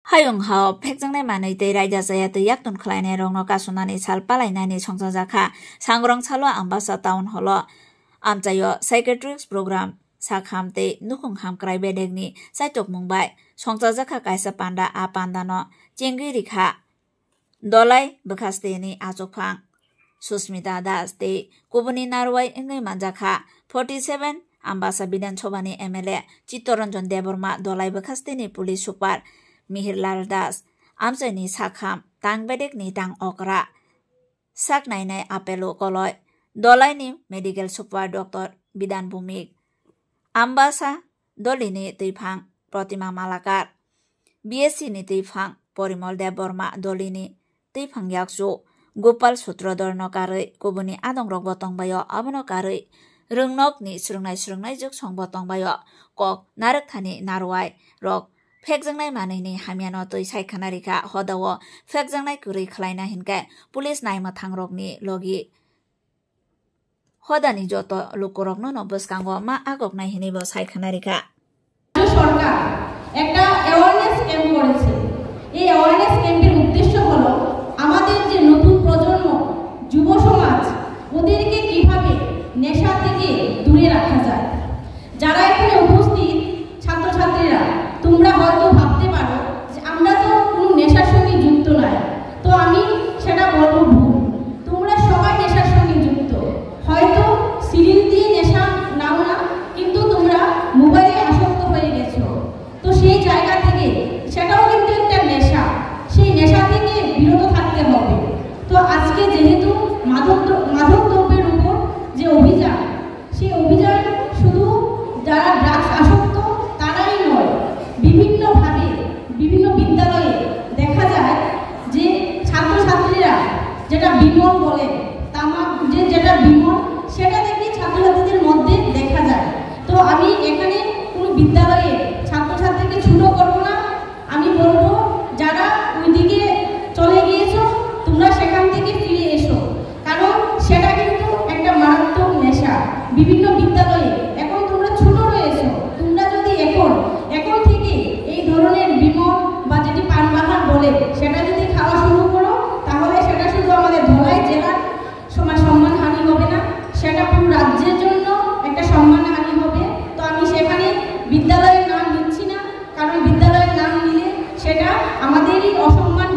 Hayung hao pekjangnai manui tei raida jaya tei yakton khlainai rokno kasunani sal palainani songjakha sangrong chalo ambasa town holo amchayo psychiatrics program sakham tei nukhung hamkrai bedegni saitok mungbai songjakha kaisa panda a pandano chengri rikha dolai bkhasteni achokphang Susmita Das tei kubuni narwai engai manjakha 47 ambasa Bidhan Sabhani MLA Chittoranjan Deborma dolai bkhasteni police super Mihirlal Das amchaini sakham tangbedekni tang okra saknainai apelo koloi dolaini medical super doctor Bidhan Bhumik ambasa dolini teifang Pratima Malakar BSc ni teifang Porimol Deborma dolini teifang yaksu Gopal Sutrodor no karoi kubuni adongrok botongbayo abono karoi rungnok ni surungnai juk songbotongbayo kok narakthani narwai rok Phekjangnai manini hamiano tui saikhanarika hodawo phekjangnai kurui khlaina hinkai police naima thangrokni logi hodani joto lukorokno no boskango ma agoknai hinibo saikhanarika সরকার একটা awareness camp করেছে। এই awareness ক্যাম্পের উদ্দেশ্য হলো আমাদের যে নতুন প্রজন্ম যুব সমাজ ওদেরকে কিভাবে নেশা থেকে দূরে রাখা যায়। যারা এখানে উপস্থিত ছাত্রছাত্রীরা তোমরা হয়তো ভাবতে পারো যে আমরা তো কোনো নেশার সঙ্গে যুক্ত নয়, তো আমি সেটা বলবো ভুল। তোমরা সবাই নেশার সঙ্গে যুক্ত, হয়তো সিরিঞ্জ দিয়ে নেশা নাও না, কিন্তু তোমরা মোবাইলে আসক্ত হয়ে গেছো। তো সেই জায়গা থেকে সেটাও কিন্তু একটা নেশা, সেই নেশা থেকে বিরত থাকতে হবে। তো আজকে যেহেতু মাদক দ্রব্যের উপর যে অভিযান, সেই অভিযান শুধু যারা ড্রাগস আসক্ত তারাই নয়, বিভিন্নভাবে বিভিন্ন বিদ্যালয়ে দেখা যায় যে ছাত্রছাত্রীরা যেটা বিমল বলে তামাক যেটা বিমল সেটা দেখি ছাত্রছাত্রীদের মধ্যে দেখা যায়। তো আমি এখানে কোনো বিদ্যালয়ে ছাত্রছাত্রীকে ছোট করব না, আমি বলবো যারা ওইদিকে চলে গিয়েছো তোমরা সেখান থেকে ফিরে এসো, কারণ সেটা কিন্তু একটা মারাত্মক নেশা। বিভিন্ন বিদ্যালয়ে এখন তোমরা ছোট রয়েছো, তোমরা যদি এখন থেকে এই ধরনের বিমল বা যেটি পানবাহার বলে সেটা যদি খাওয়া শুরু করো, তাহলে সেটা শুধু আমাদের ধলাই জেলার সম্মানহানি হবে না, সেটা পুরো রাজ্যের জন্য একটা সম্মানহানি হবে। তো আমি সেখানে বিদ্যালয়ের নাম নিচ্ছি না, কারণ বিদ্যালয়ের নাম নিলে সেটা আমাদেরই অসম্মান